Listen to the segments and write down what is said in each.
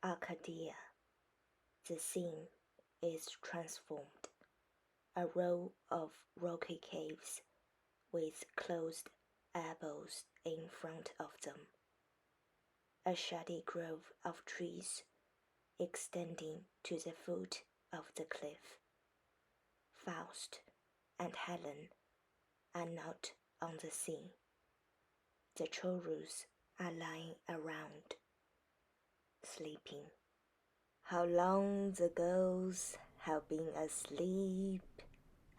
Arcadia. The scene is transformed. A row of rocky caves with closed elbows in front of them. A shady grove of trees extending to the foot of the cliff. Faust and Helen are not on the scene. The chorus are lying around, sleeping. How long the girls have been asleep,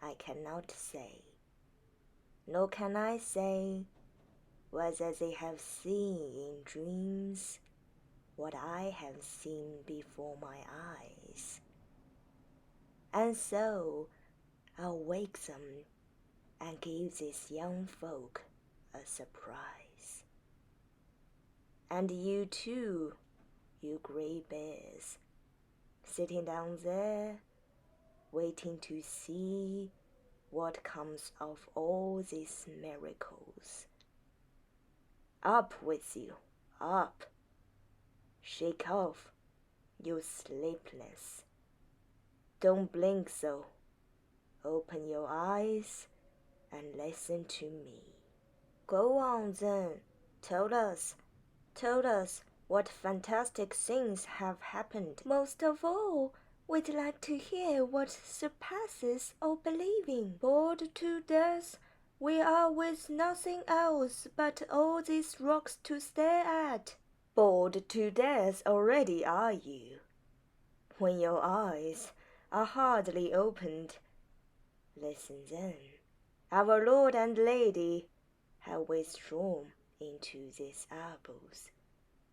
I cannot say. Nor can I say whether they have seen in dreams what I have seen before my eyes. And so I'll wake them and give these young folk a surprise. And you too, you grey bears, sitting down there, waiting to see what comes of all these miracles. Up with you, up! Shake off, you sleepless. Don't blink so. Open your eyes and listen to me. Go on then, tell us what fantastic things have happened. Most of all, we'd like to hear what surpasses all believing. Bored to death, we are with nothing else but all these rocks to stare at. Bored to death already are you, when your eyes are hardly opened. Listen then. Our Lord and Lady have withdrawn into these elbows,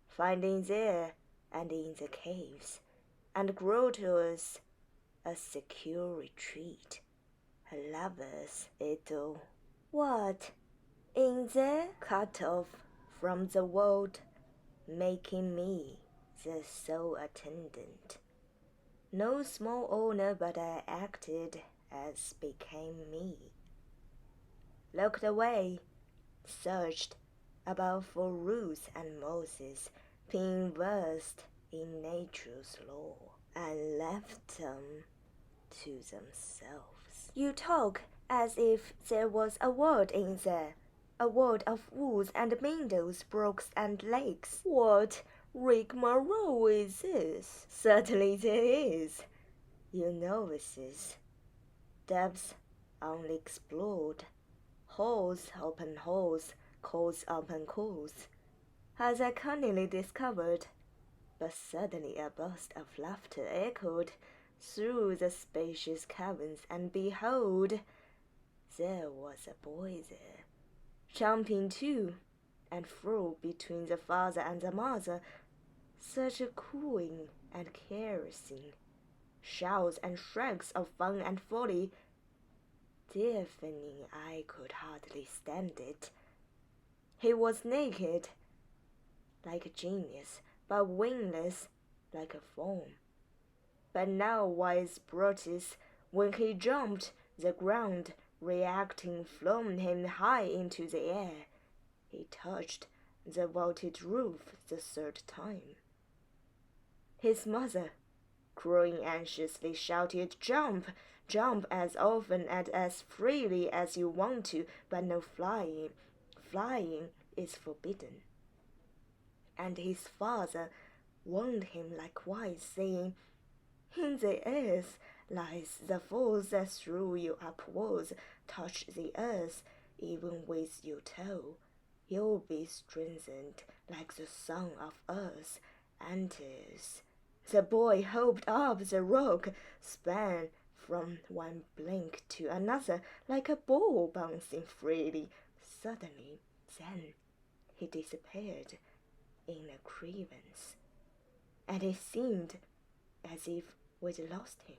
finding there and in the caves and grottos a secure retreat, a lover's idyll. What, in there, cut off from the world, making me the sole attendant? No small owner, but I acted as became me. Looked away, searched about for roots and mosses, being versed in nature's law, and left them to themselves. You talk as if there was a world in there, a world of woods and meadows, brooks and lakes. What rigmarole is this? Certainly there is, you novices. Depths unexplored, holes upon holes, coals upon coals, as I cunningly discovered. But suddenly a burst of laughter echoed through the spacious caverns, and behold, there was a boy there, jumping to and fro between the father and the mother, such a cooing and caressing, shouts and shrieks of fun and folly, deafening I could hardly stand it. He was naked, like a genius, but wingless, like a fawn. But now wise Brutus, when he jumped, the ground, reacting, flung him high into the air. He touched the vaulted roof the third time. His mother, crowing anxiously, shouted, "Jump! Jump as often and as freely as you want to, but no flying. Flying is forbidden." And his father warned him likewise, saying, "In the earth lies the force that threw you upwards. Touch the earth, even with your toe. You'll be strengthened like the son of earth enters." The boy hopped up the rock, span from one blink to another like a ball bouncing freely. Suddenly, then, he disappeared in a crevice, and it seemed as if we'd lost him.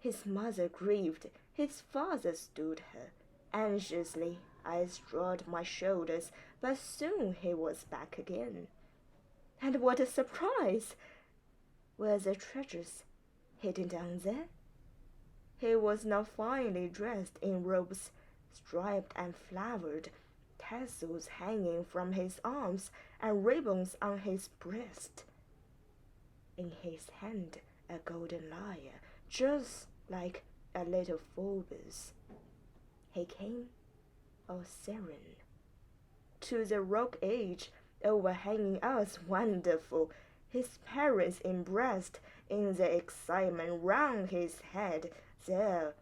His mother grieved, his father stood her. Anxiously, I shrugged my shoulders, but soon he was back again. And what a surprise! Were the treasures hidden down there? He was now finely dressed in robes, striped and flowered, tassels hanging from his arms and ribbons on his breast. in his hand a golden lyre, just like a little Phoebus. He came, a serene, to the rock edge overhanging us, wonderful. His parents embraced in the excitement round his head. There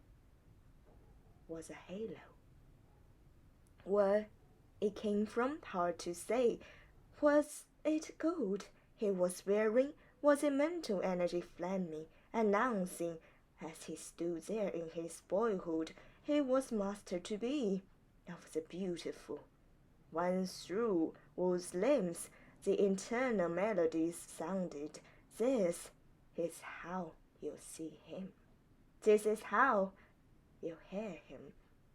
was a halo. Where it came from, hard to say. Was it gold he was wearing? Was it mental energy flaming, announcing, as he stood there in his boyhood, he was master to be of the beautiful? Once through whose limbs the internal melodies sounded. This is how you see him. This is how you hear him,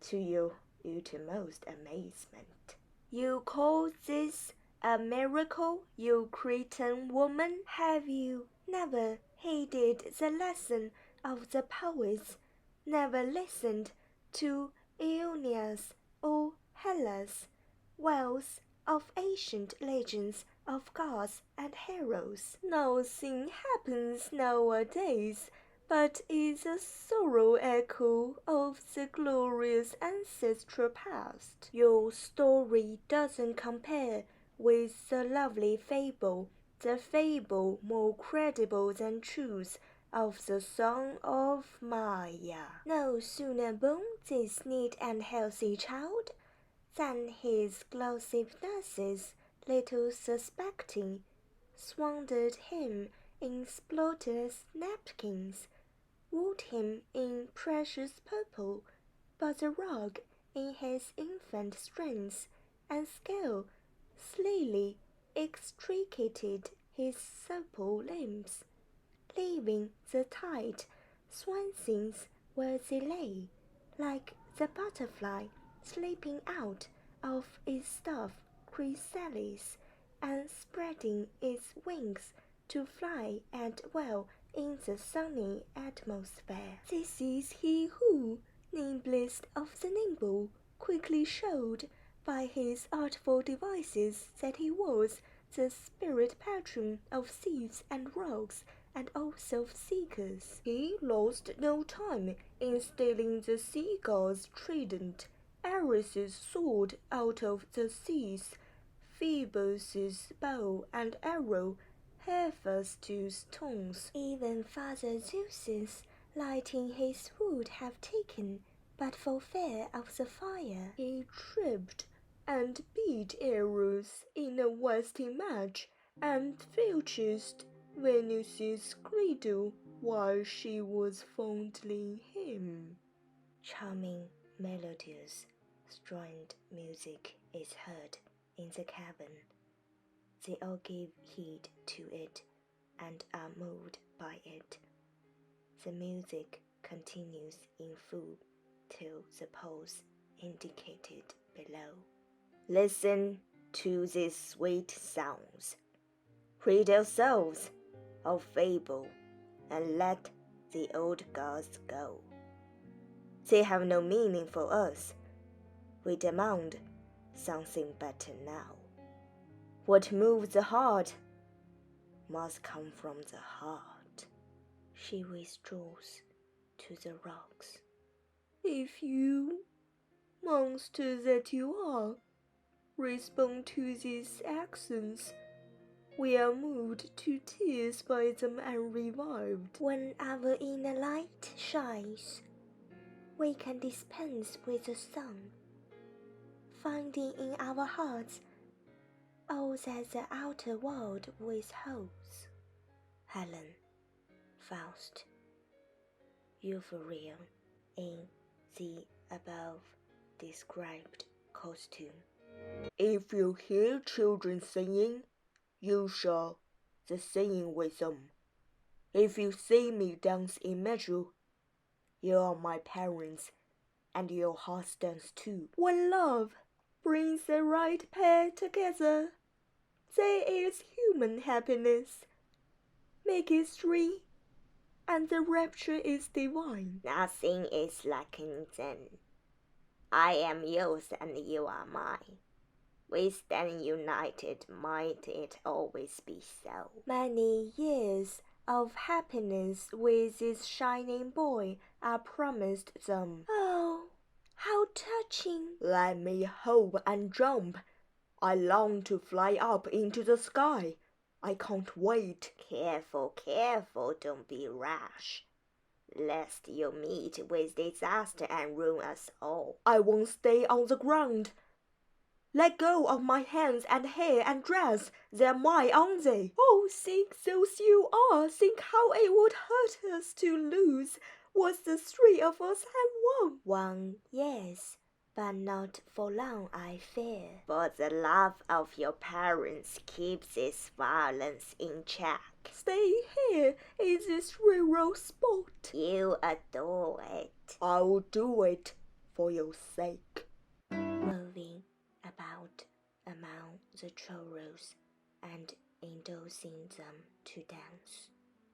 to your uttermost amazement. You call this a miracle, you Cretan woman? Have you never heeded the lesson of the poets, never listened to Aeneas or Hellas, wells of ancient legends of gods and heroes? Nothing happens nowadays but is a sorrow echo of the glorious ancestral past. Your story doesn't compare with the lovely fable, the fable more credible than truth, of the Song of Maya. No sooner born this neat and healthy child than his glossy nurses, little suspecting, swaddled him in spotless napkins, wooed him in precious purple, but the rug in his infant strength and skill slyly extricated his supple limbs, leaving the tight swansons where they lay, like the butterfly slipping out of its stuff chrysalis and spreading its wings to fly at will in the sunny atmosphere. This is he who, nimblest of the nimble, quickly showed by his artful devices that he was the spirit patron of thieves and rogues and all self-seekers. He lost no time in stealing the sea god's trident, Ares' sword out of the seas, Phoebus' bow and arrow, Hephaestus' tongs. Even Father Zeus's lighting his would have taken, but for fear of the fire. He tripped and beat Eros in a wasting match, and filched Venus's cradle while she was fondling him. Charming, melodious, stringed music is heard in the cavern. They all give heed to it and are moved by it. The music continues in full till the pause indicated below. Listen to these sweet sounds. Rid yourselves of fable and let the old gods go. They have no meaning for us. We demand something better now. What moves the heart must come from the heart. She withdraws to the rocks. If you, monster that you are, respond to these accents, we are moved to tears by them and revived. When our inner light shines, we can dispense with the sun, finding in our hearts all that the outer world withholds. Helen, Faust, Euphoria in the above described costume. If you hear children singing, you shall the singing with them. If you see me dance in measure, you are my parents, and your heart stands too. When love brings the right pair together, there is human happiness. Make it three, and the rapture is divine. Nothing is lacking then. I am yours and you are mine. We stand united, might it always be so. Many years of happiness with this shining boy are promised them. Oh, how touching! Let me hope and jump. I long to fly up into the sky. I can't wait. Careful, careful, don't be rash, lest you meet with disaster and ruin us all. I won't stay on the ground. Let go of my hands and hair and dress, they're mine, aren't they? Oh, think those you are, think how it would hurt us to lose what the three of us have won. Won, yes, but not for long, I fear. For the love of your parents keeps this violence in check. Stay here in this rural spot. You adore it. I will do it for your sake. Moving about among the churros and inducing them to dance.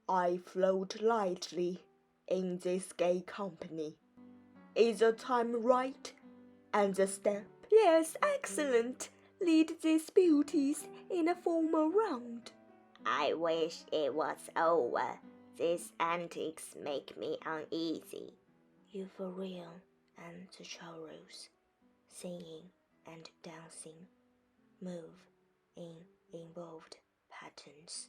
I float lightly in this gay company. Is the time right? And the step? Yes, excellent. Lead these beauties in a formal round. I wish it was over. These antics make me uneasy. Euphoria and the chorus, singing and dancing, move in involved patterns.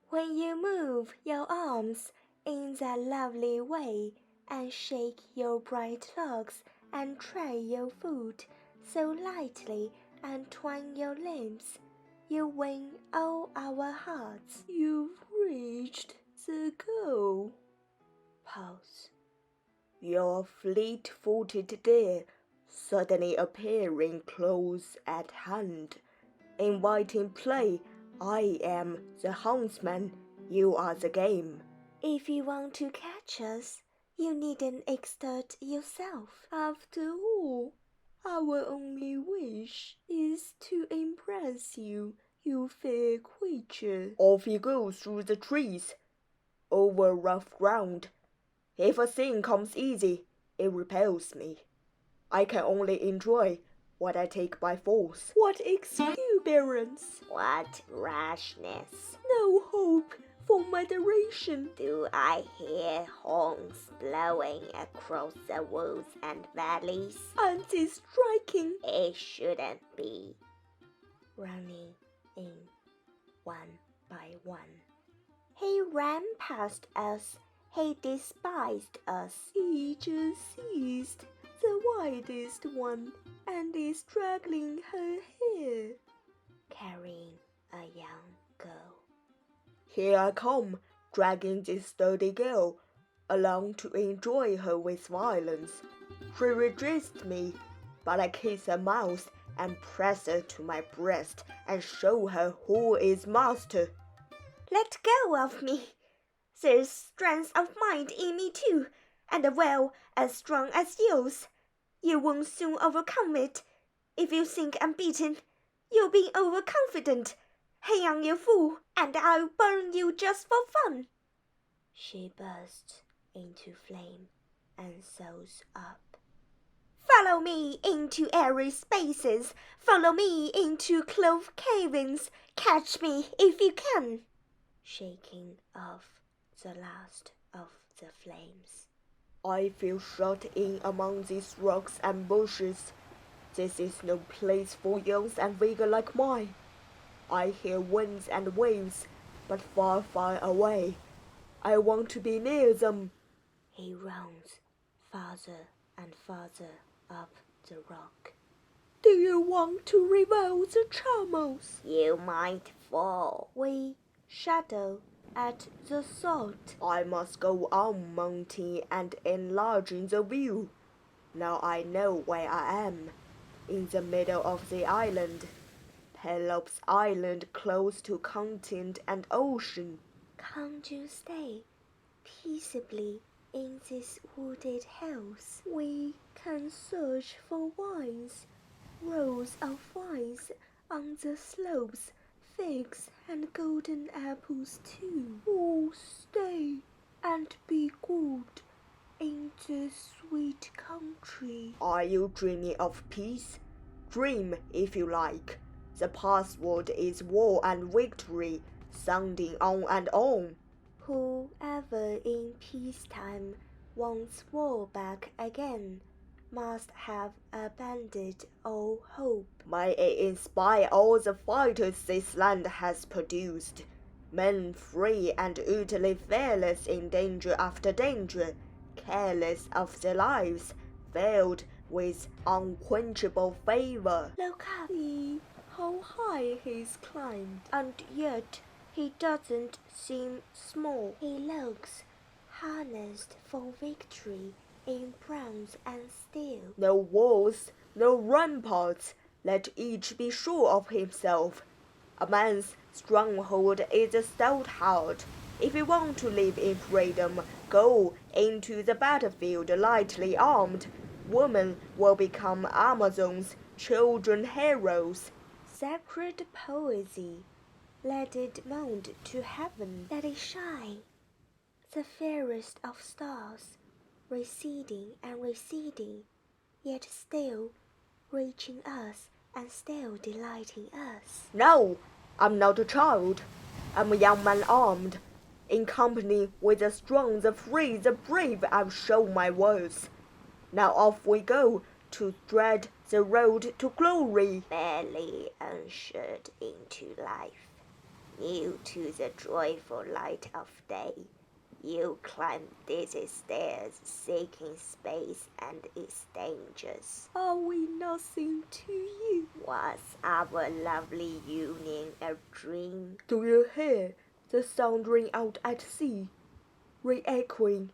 When you move your arms in that lovely way and shake your bright locks and tread your foot so lightly and twine your limbs, you win all our hearts. You've reached the goal. Pause. Your fleet-footed deer suddenly appearing close at hand, inviting play. I am the huntsman, you are the game. If you want to catch us, you needn't exert yourself. After all, our only wish is to impress you, you fair creature. Off he goes through the trees, over rough ground. If a thing comes easy, it repels me. I can only enjoy what I take by force. What exuberance! What rashness! No hope for moderation. Do I hear horns blowing across the woods and valleys? Aren't they striking? It shouldn't be. Running in one by one. He ran past us. He despised us. He just seized the widest one and is straggling her hair, carrying a young girl. Here I come, dragging this sturdy girl along to enjoy her with violence. She resists me, but I kiss her mouth and press her to my breast and show her who is master. Let go of me. There's strength of mind in me too, and a will as strong as yours. You won't soon overcome it. If you think I'm beaten, you're being overconfident. Hang on, you fool, and I'll burn you just for fun. She bursts into flame and soars up. Follow me into airy spaces. Follow me into clove cavings. Catch me if you can. Shaking off the last of the flames. I feel shut in among these rocks and bushes. This is no place for youth and vigor like mine. I hear winds and waves, but far, far away. I want to be near them. He runs farther and farther up the rock. Do you want to reveal the charmers? You might fall. We shudder at the thought. I must go on mounting and enlarging the view. Now I know where I am, in the middle of the island. Pelops Island close to continent and ocean. Can't you stay peaceably in this wooded hills? We can search for vines, rows of vines on the slopes, figs and golden apples too. Oh, stay and be good in this sweet country. Are you dreaming of peace? Dream if you like. The password is war and victory, sounding on and on. Whoever in peacetime wants war back again must have abandoned all hope. May it inspire all the fighters this land has produced, men free and utterly fearless in danger after danger, careless of their lives, veiled with unquenchable favor. Look up! See how high he's climbed, and yet he doesn't seem small. He looks harnessed for victory in bronze and steel. No walls, no ramparts, let each be sure of himself. A man's stronghold is a stout heart. If you want to live in freedom, go into the battlefield lightly armed. Women will become Amazons, children heroes. Sacred poesy, let it mount to heaven, let it shine. The fairest of stars, receding and receding, yet still reaching us and still delighting us. No, I'm not a child. I'm a young man armed. In company with the strong, the free, the brave, I've shown my worth. Now off we go to tread the road to glory. Barely ushered into life, new to the joyful light of day, you climb dizzy stairs, seeking space and its dangers. Are we nothing to you? Was our lovely union a dream? Do you hear the sound ring out at sea, re-echoing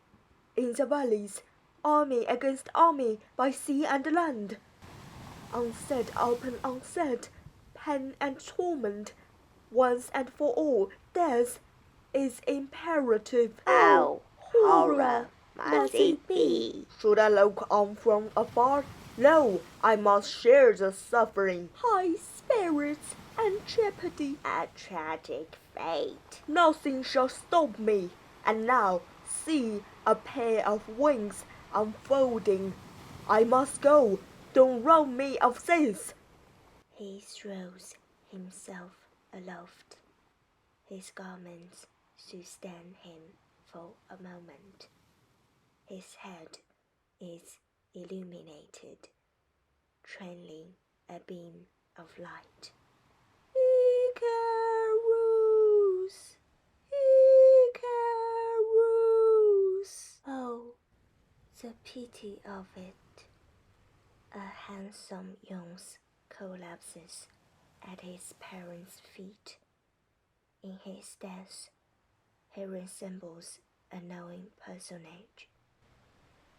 in the valleys, army against army by sea and land? Unsaid upon unsaid, pain and torment, once and for all, death is imperative. Oh, horror must it be? Should I look on from afar? No, I must share the suffering. High spirits and jeopardy. A tragic fate. Nothing shall stop me. And now, see a pair of wings unfolding. I must go. Don't rob me of this. He throws himself aloft. His garments sustain him for a moment. His head is illuminated, trailing a beam of light. Icarus! Icarus! Oh, the pity of it. A handsome youth collapses at his parents' feet. In his death, he resembles a knowing personage,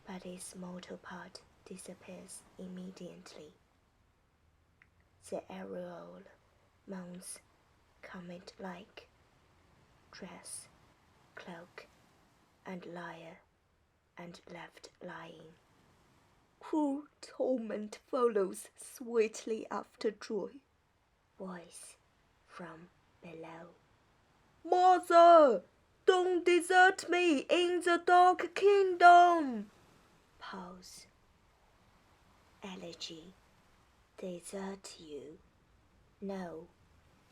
but his mortal part disappears immediately. The aureole mounts comet-like, dress, cloak, and lyre, and left lying. Cruel torment follows sweetly after joy. Voice from below. Mother, don't desert me in the dark kingdom. Pause. Elegy. Desert you. No,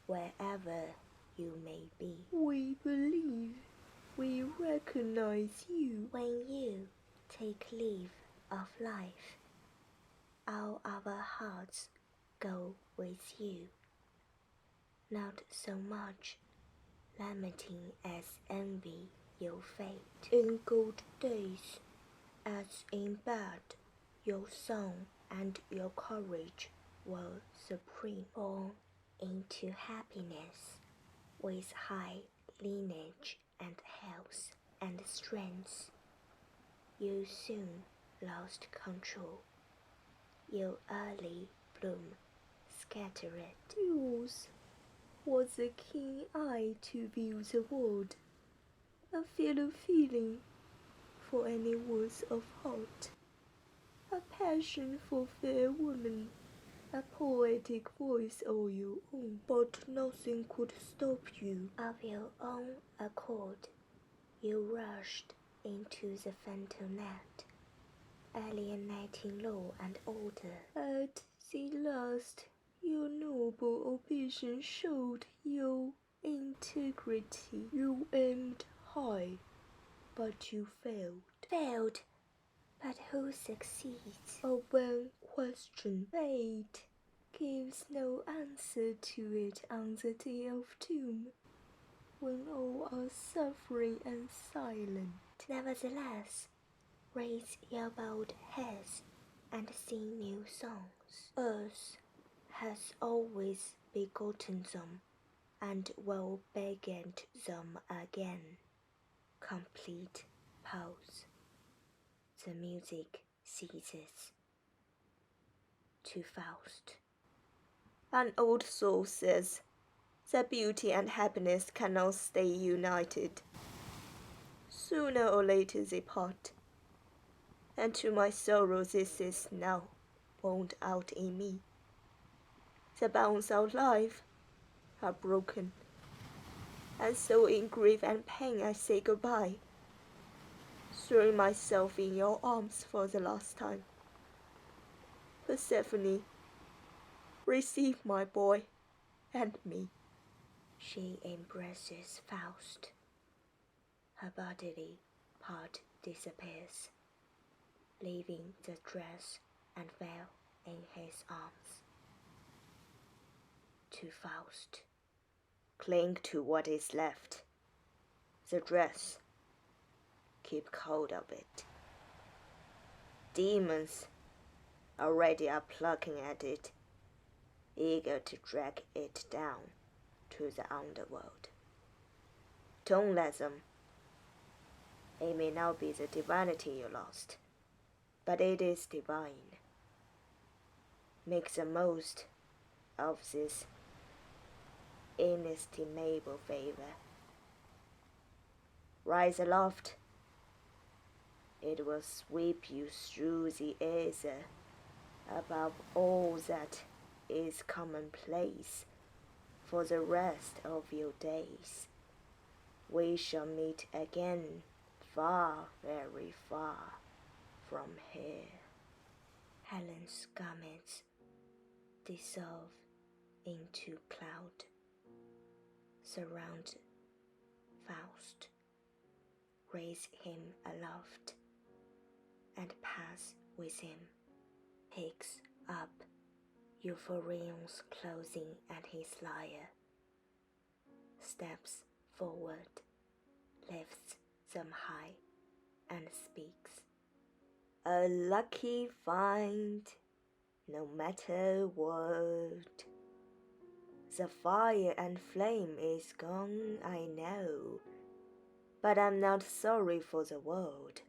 wherever you may be. We believe, we recognize you. When you take leave of life, all our hearts go with you. Not so much lamenting as envy your fate. In good days, as in bad, your song and your courage were supreme. Born into happiness, with high lineage and health and strength, you soon lost control. Your early bloom scattered. Yours was a keen eye to view the world, a fellow feeling for any words of heart, a passion for fair women, a poetic voice all your own. But nothing could stop you. Of your own accord, you rushed into the fatal net, alienating law and order. At the last, Your noble ambition showed your integrity. You aimed high, but you failed. Failed, but who succeeds? A vain question. Fate gives no answer to it on the day of doom, when all are suffering and silent. Nevertheless, raise your bold heads and sing new songs. Earth has always begotten them, and will beget them again. Complete pause. The music ceases. To Faust. An old soul says that beauty and happiness cannot stay united. Sooner or later they part, and to my sorrow this is now wound out in me. The bonds of life are broken, and so in grief and pain I say goodbye, throwing myself in your arms for the last time. Persephone, receive my boy and me. She embraces Faust. Her bodily part disappears, leaving the dress and veil in his arms. To Faust. Cling to what is left. The dress. Keep hold of it. Demons already are plucking at it, eager to drag it down to the underworld. Don't let them. It may not be the divinity you lost, but it is divine. Make the most of this inestimable favor. Rise aloft. It will sweep you through the ether above all that is commonplace for the rest of your days. We shall meet again far, very far from here. Helen's garments dissolve into cloud, surround Faust, raise him aloft, and pass with him. Picks up Euphorion's clothing and his lyre, steps forward, lifts them high, and speaks. A lucky find, no matter what. The fire and flame is gone, I know, but I'm not sorry for the world.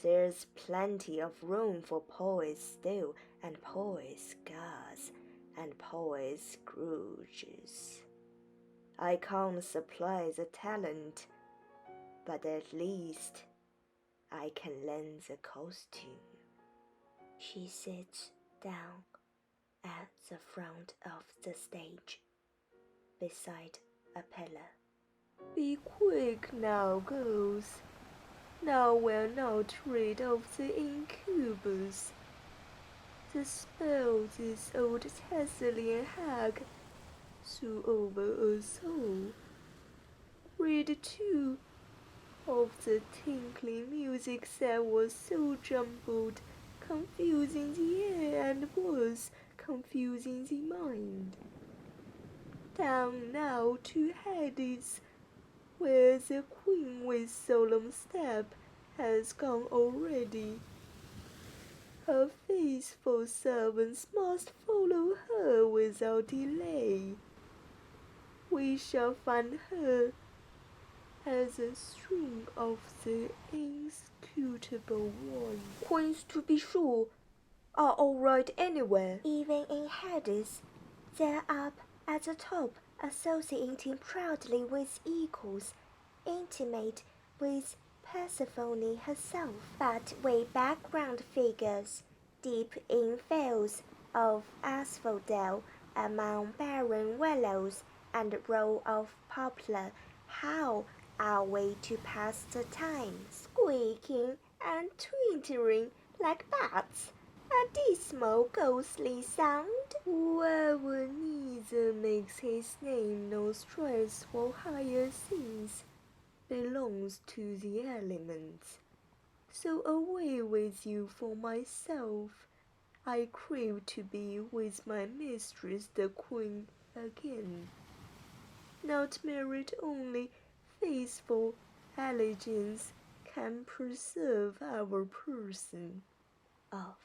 There's plenty of room for poets still, and poets gods, and poets Scrooges. I can't supply the talent, but at least I can lend the costume. She sits down at the front of the stage, beside a pillar. Be quick now, girls. Now we're not rid of the incubus. The spell this old Thessalian hag threw over us all. Rid too of the tinkling music that was so jumbled, confusing the air and was confusing the mind. Down now to Hades, where the queen with solemn step has gone already. Her faithful servants must follow her without delay. We shall find her as a string of the inscrutable one. Queens, to be sure, are all right anywhere. Even in Hades, they're up at the top, associating proudly with equals, intimate with Persephone herself, but with background figures, deep in fields of asphodel, among barren willows and row of poplar. How are we to pass the time, squeaking and twittering like bats? a dismal, ghostly sound. Whoever neither makes his name nor strives for higher things belongs to the elements. So away with you for myself. I crave to be with my mistress the queen again. Not merit only, faithful elegance can preserve our person. Of.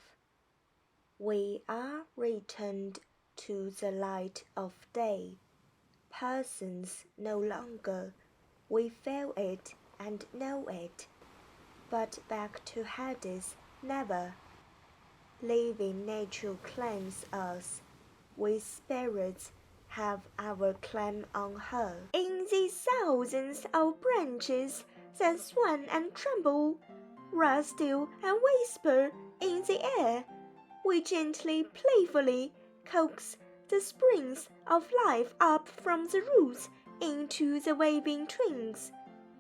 We are returned to the light of day. Persons no longer, we feel it and know it, but back to Hades never. Living nature claims us, we spirits have our claim on her. In these thousands of branches that swan and tremble, rise still and whisper in the air, we gently, playfully coax the springs of life up from the roots into the waving twigs.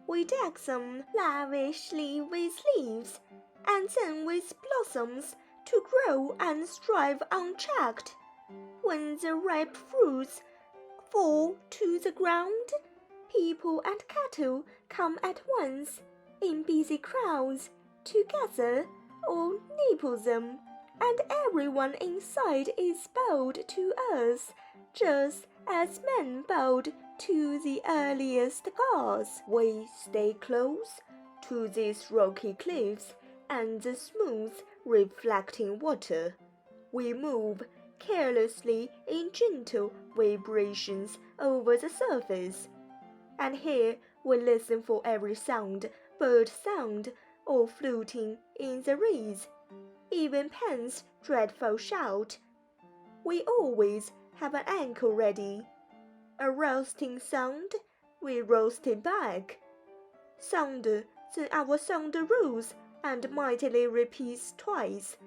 We deck them lavishly with leaves, and then with blossoms to grow and strive unchecked. When the ripe fruits fall to the ground, people and cattle come at once in busy crowds to gather or nibble them, and everyone inside is bowed to earth, just as men bowed to the earliest gods. We stay close to these rocky cliffs and the smooth, reflecting water. We move carelessly in gentle vibrations over the surface, and here we listen for every sound, bird sound, or fluting in the reeds, even Pan's dreadful shout. We always have an anchor ready. A roasting sound, we roast it back. Sounder than our sounder rules and mightily repeats twice,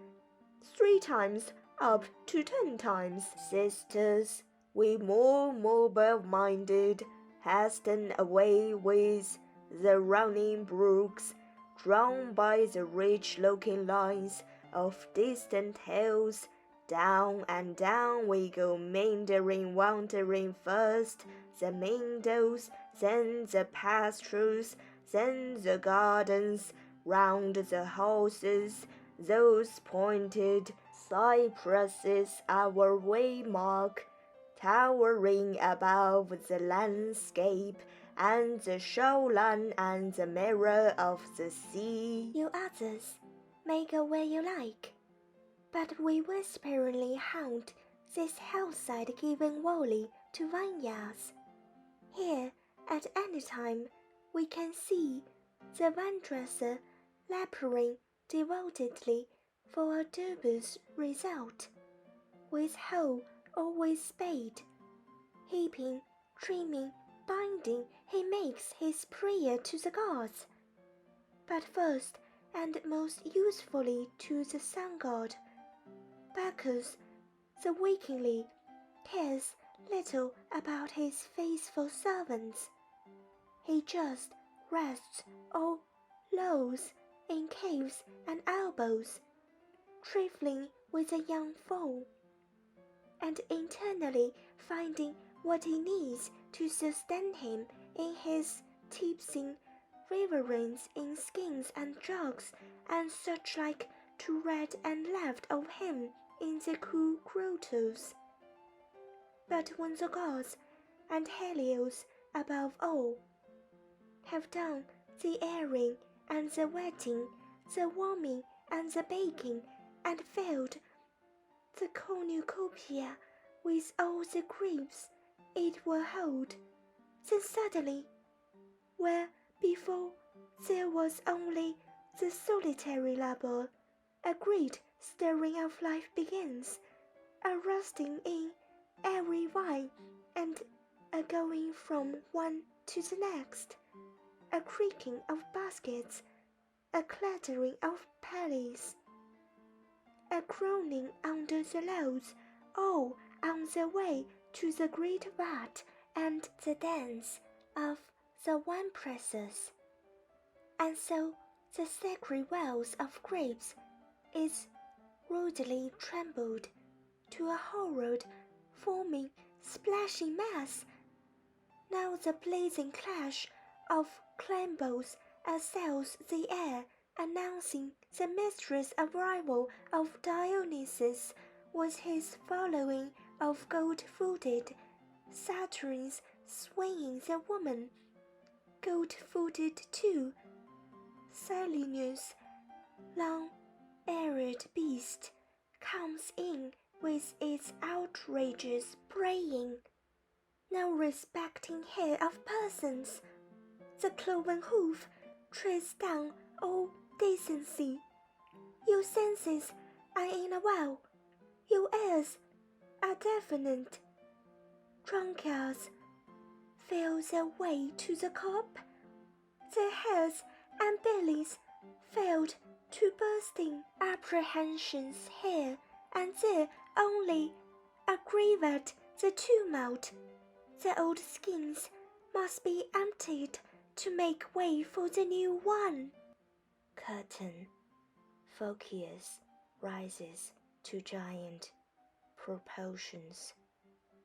3 times up to 10 times. Sisters, we more mobile-minded, hasten away with the running brooks, drawn by the rich-looking lines of distant hills. Down and down we go, meandering, wandering first the meadows, then the pastures, then the gardens, round the houses, those pointed cypresses our waymark, towering above the landscape and the shoreline and the mirror of the sea. You others may go where you like, but we whisperingly haunt this hillside giving wholly to vineyards. Here, at any time, we can see the vine-dresser laboring devotedly for a dubious result. With hoe or with spade, heaping, trimming, binding, he makes his prayer to the gods. But first and most usefully to the sun god, Bacchus, the wakingly, cares little about his faithful servants. He just rests or lolls in caves and elbows, trifling with a young foal, and internally finding what he needs to sustain him in his tipsing reverence in skins and jugs and such like to right and left of him in the cool grottos. But when the gods, and Helios above all, have done the airing and the wetting, the warming and the baking, and filled the cornucopia with all the grapes it will hold, then suddenly, where before there was only the solitary labor, a great stirring of life begins, a rusting in every vine and a going from one to the next, a creaking of baskets, a clattering of pallets, a groaning under the loads, all on their way to the great vat and the dance of the wine pressers. And so the sacred wells of grapes is rudely trembled to a horrid, foaming, splashing mass. Now the blazing clash of cymbals assails the air, announcing the mysterious arrival of Dionysus, with his following of gold-footed Saturns swinging the woman. Gold-footed too, Silenus, long-eared beast, comes in with its outrageous braying. No respecting hair of persons, the cloven hoof treads down all decency. Your senses are in a well, your ears are deafened. Drunkards feel their way to the cup, their heads and bellies filled to bursting. Apprehensions here and there only aggravate the tumult. The old skins must be emptied to make way for the new one. Curtain. Phocius rises to giant proportions,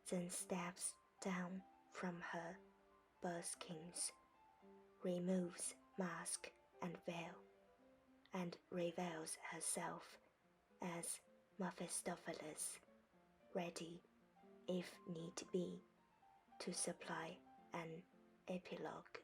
then steps down from her buskins, removes mask and veil, and reveals herself as Mephistopheles, ready, if need be, to supply an epilogue